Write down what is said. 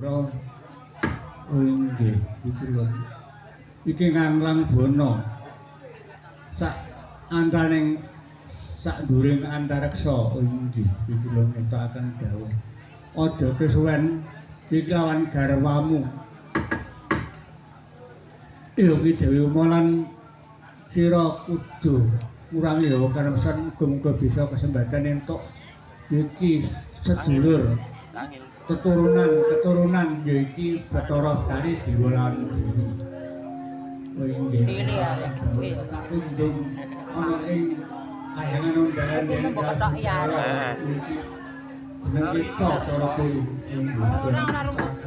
Pro. Oh nggih, iki lho. Iki Nganglang Bono. Sak antaning sak dhuwuring antareksa. Oh nggih, iki lho ngetakaken dawuh. Aja kesuwen iki lawan garwamu. Ki Dewi Umolan sira kudu ngurangi ya karepsan muga-muga bisa kesempatan entuk iki sedulur keturunan ya iki Bathara Sari Dewalan. Oh nggih. Sini ya. Tak undung ana ing kayangan undangan yen ketok ya. iki. Nek kita cara kuwi. Ora rumus.